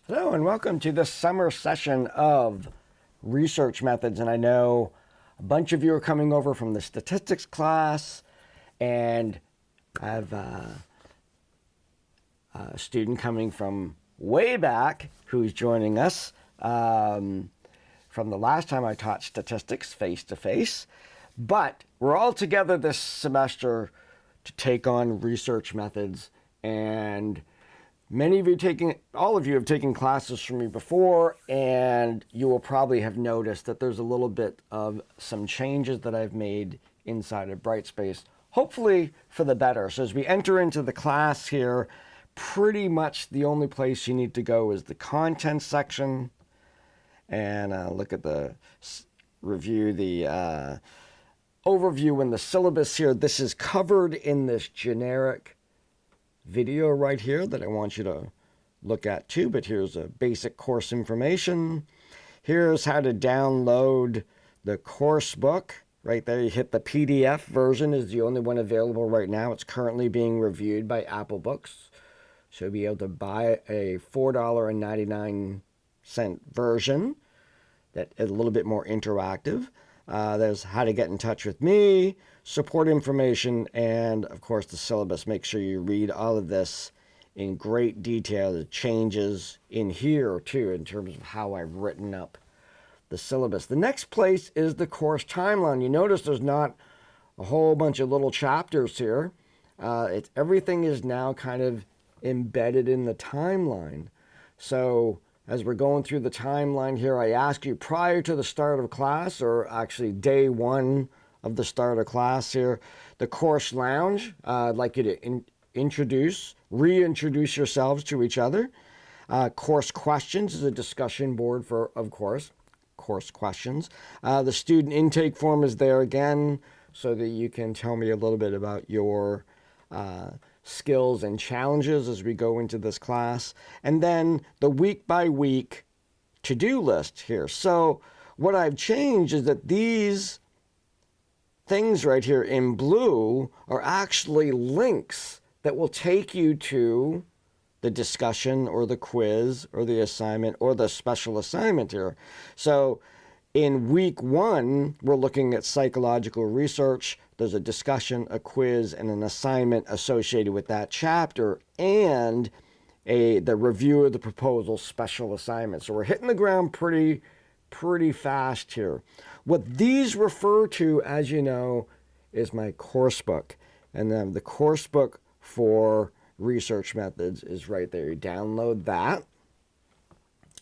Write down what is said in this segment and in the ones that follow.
Hello and welcome to this summer session of research methods. And I know a bunch of you are coming over from the statistics class, and I have a student coming from way back who's joining us from the last time I taught statistics face-to-face. But we're all together this semester to take on research methods, and all of you have taken classes from me before, and you will probably have noticed that there's a little bit of some changes that I've made inside of Brightspace, hopefully for the better. So as we enter into the class here, pretty much the only place you need to go is the content section, and look at the review, the overview and the syllabus here. This is covered in this generic video right here that I want you to look at too, but here's a basic course information. Here's how to download the course book. Right there, you hit the PDF version, is the only one available right now. It's currently being reviewed by Apple Books. So you'll be able to buy a $4.99 version that is a little bit more interactive. There's how to get in touch with me, support information, and of course the syllabus. Make sure you read all of this in great detail. The changes in here too in terms of how I've written up the syllabus. The next place is the course timeline. You notice there's not a whole bunch of little chapters here. Everything is now kind of embedded in the timeline. So as we're going through the timeline here, I ask you prior to the start of class, or actually day one of the start of class here, the course lounge. I'd like you to reintroduce yourselves to each other. Course questions is a discussion board for, of course, course questions. The student intake form is there again so that you can tell me a little bit about your skills and challenges as we go into this class. And then the week by week to-do list here. So what I've changed is that these things right here in blue are actually links that will take you to the discussion or the quiz or the assignment or the special assignment here. So in week one, we're looking at psychological research. There's a discussion, a quiz, and an assignment associated with that chapter, and the review of the proposal special assignment. So we're hitting the ground pretty fast here. What these refer to, as you know, is my course book. And then the course book for research methods is right there. You download that,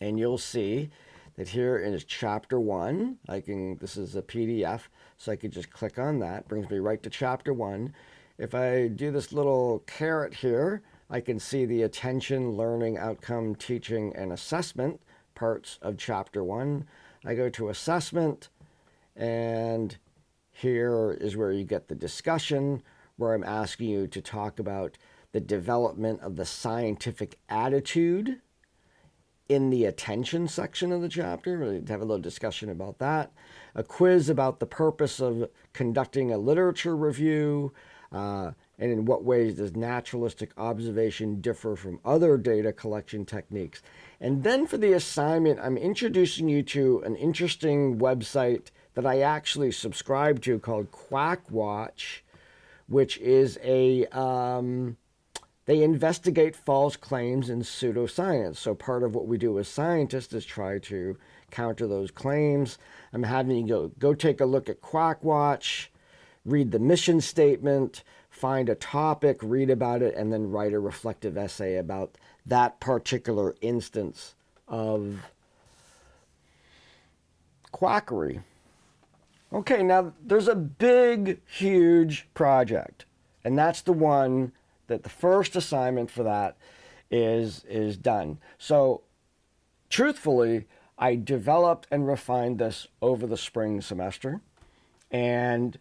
and you'll see that here is chapter 1. This is a PDF, so I could just click on that. Brings me right to chapter 1. If I do this little caret here, I can see the attention, learning, outcome, teaching, and assessment parts of chapter 1. I go to assessment, and here is where you get the discussion, where I'm asking you to talk about the development of the scientific attitude in the attention section of the chapter. We'll have a little discussion about that. A quiz about the purpose of conducting a literature review, and in what ways does naturalistic observation differ from other data collection techniques. And then for the assignment, I'm introducing you to an interesting website that I actually subscribe to called Quackwatch, which is they investigate false claims in pseudoscience. So part of what we do as scientists is try to counter those claims. I'm having you go take a look at Quackwatch, read the mission statement, find a topic, read about it, and then write a reflective essay about that particular instance of quackery. Okay, now there's a big, huge project, and that's the one that the first assignment for that is done. So truthfully, I developed and refined this over the spring semester. And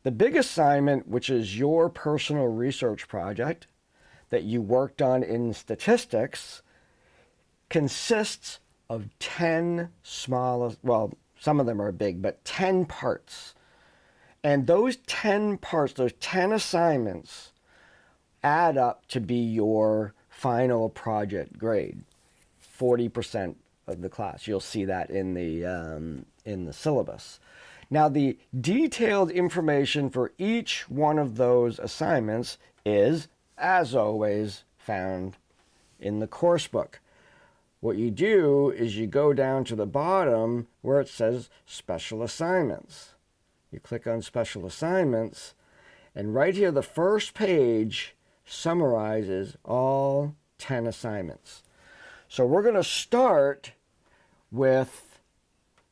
the big assignment, which is your personal research project that you worked on in statistics, consists of 10 small, well, some of them are big, but 10 parts. And those 10 parts, those 10 assignments, add up to be your final project grade. 40% of the class. You'll see that in the syllabus. Now, the detailed information for each one of those assignments is, as always, found in the course book. What you do is you go down to the bottom where it says Special Assignments. You click on Special Assignments, and right here, the first page summarizes all 10 assignments. So we're going to start with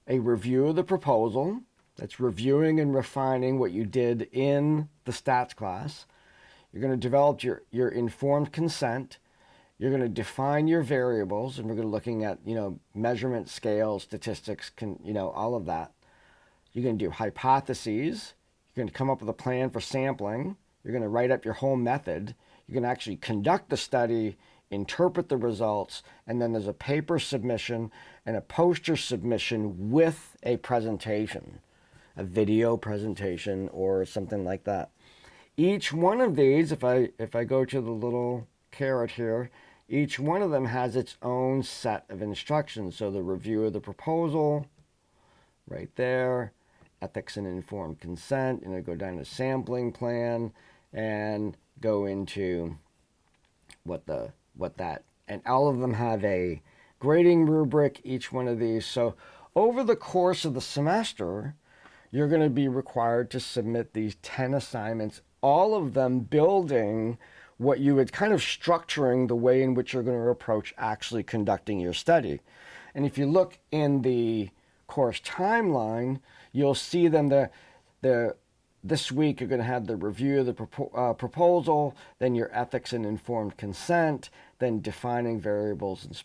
a review of the proposal. That's reviewing and refining what you did in the stats class. You're going to develop your informed consent. You're going to define your variables, and we're going to be looking at, measurement, scale, statistics, all of that. You're going to do hypotheses. You're going to come up with a plan for sampling. You're going to write up your whole method. You're going to actually conduct the study, interpret the results, and then there's a paper submission and a poster submission with a presentation, a video presentation or something like that. Each one of these, if I go to the little caret here, each one of them has its own set of instructions. So the review of the proposal, right there, ethics and informed consent, and I go down to sampling plan and go into what that, and all of them have a grading rubric, each one of these. So over the course of the semester, you're going to be required to submit these 10 assignments, all of them building what you would kind of structuring the way in which you're going to approach actually conducting your study. And if you look in the course timeline, you'll see them this week you're going to have the review of the proposal, then your ethics and informed consent, then defining variables and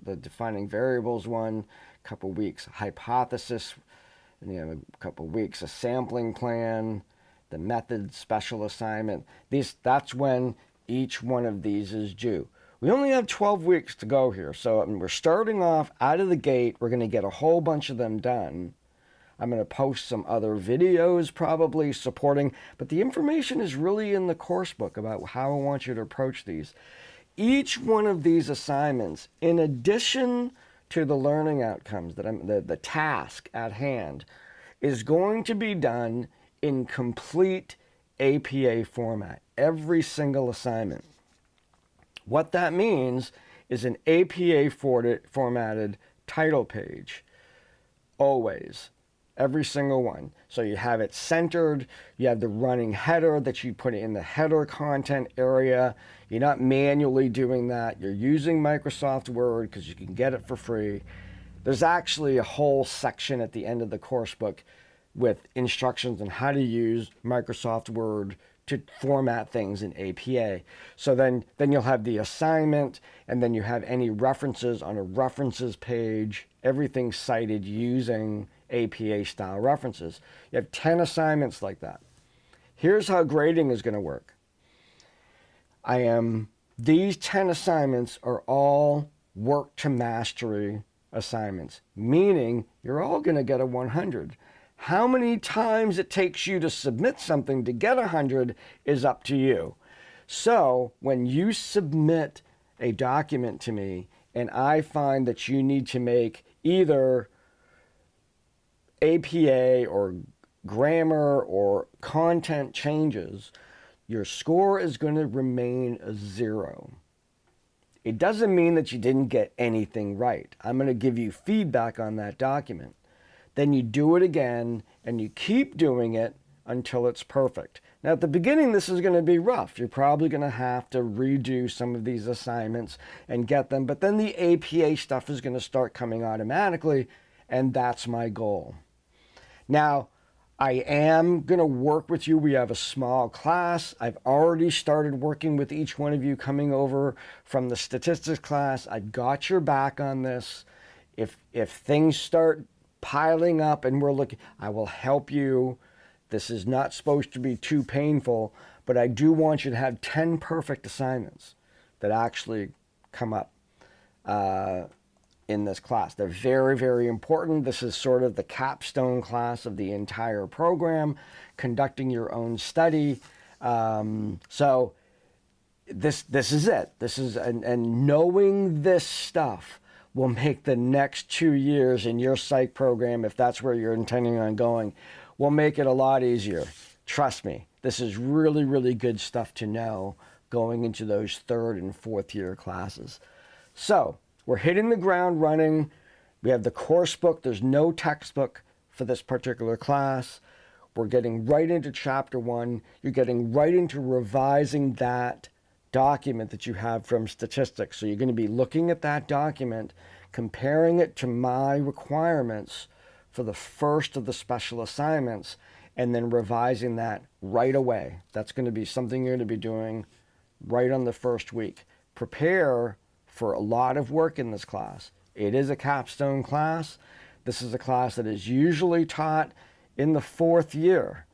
the defining variables one, a couple weeks, hypothesis, and a couple weeks, a sampling plan, the method, special assignment. That's when each one of these is due. We only have 12 weeks to go here, so we're starting off out of the gate. We're going to get a whole bunch of them done. I'm going to post some other videos probably supporting, but the information is really in the course book about how I want you to approach these. Each one of these assignments, in addition to the learning outcomes, the task at hand, is going to be done in complete APA format, every single assignment. What that means is an APA formatted title page, always, every single one. So you have it centered, you have the running header that you put in the header content area. You're not manually doing that. You're using Microsoft Word because you can get it for free. There's actually a whole section at the end of the course book with instructions on how to use Microsoft Word to format things in APA. So then you'll have the assignment, and then you have any references on a references page, everything cited using APA style references. You have 10 assignments like that. Here's how grading is going to work. These 10 assignments are all work to mastery assignments, meaning you're all going to get a 100. How many times it takes you to submit something to get 100 is up to you. So when you submit a document to me and I find that you need to make either APA or grammar or content changes, your score is going to remain a 0. It doesn't mean that you didn't get anything right. I'm going to give you feedback on that document. Then you do it again, and you keep doing it until it's perfect. Now, at the beginning, this is going to be rough. You're probably going to have to redo some of these assignments and get them, but then the APA stuff is going to start coming automatically, and that's my goal. Now, I am going to work with you. We have a small class. I've already started working with each one of you coming over from the statistics class. I've got your back on this. If things start piling up and we're looking, I will help you. This is not supposed to be too painful, but I do want you to have 10 perfect assignments that actually come up in this class. They're very, very important. This is sort of the capstone class of the entire program, conducting your own study. So this is it. This is, and knowing this stuff will make the next 2 years in your psych program, if that's where you're intending on going, will make it a lot easier. Trust me, this is really, really good stuff to know going into those 3rd and 4th year classes. So we're hitting the ground running. We have the course book. There's no textbook for this particular class. We're getting right into chapter 1. You're getting right into revising that document that you have from statistics. So you're going to be looking at that document, comparing it to my requirements for the first of the special assignments, and then revising that right away. That's going to be something you're going to be doing right on the first week. Prepare for a lot of work in this class. It is a capstone class. This is a class that is usually taught in the 4th year.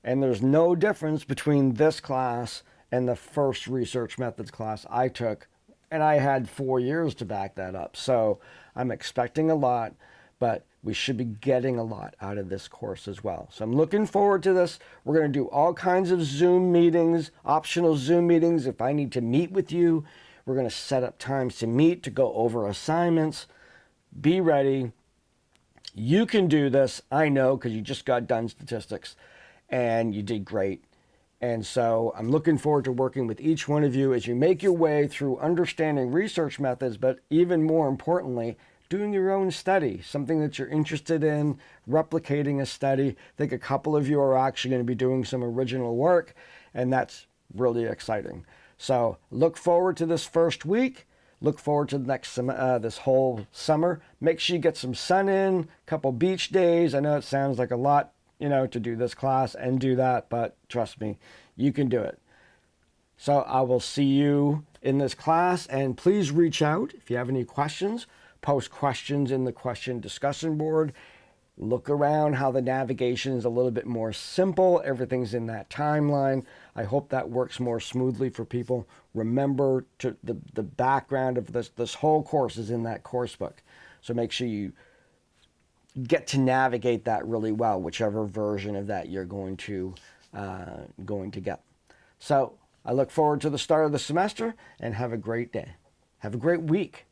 And there's no difference between this class and the first research methods class I took. And I had 4 years to back that up. So I'm expecting a lot, but we should be getting a lot out of this course as well. So I'm looking forward to this. We're going to do all kinds of Zoom meetings, optional Zoom meetings. If I need to meet with you, we're going to set up times to meet, to go over assignments. Be ready. You can do this. I know, because you just got done statistics and you did great. And so I'm looking forward to working with each one of you as you make your way through understanding research methods, but even more importantly, doing your own study, something that you're interested in, replicating a study. I think a couple of you are actually going to be doing some original work, and that's really exciting. So look forward to this first week. Look forward to the next this whole summer. Make sure you get some sun in, a couple beach days. I know it sounds like a lot, to do this class and do that, but trust me, you can do it. So I will see you in this class, and please reach out if you have any questions. Post questions in the question discussion board. Look around how the navigation is a little bit more simple. Everything's in that timeline. I hope that works more smoothly for people. Remember, the background of this whole course is in that course book. So make sure you get to navigate that really well, whichever version of that you're going to get. So I look forward to the start of the semester, and have a great day. Have a great week.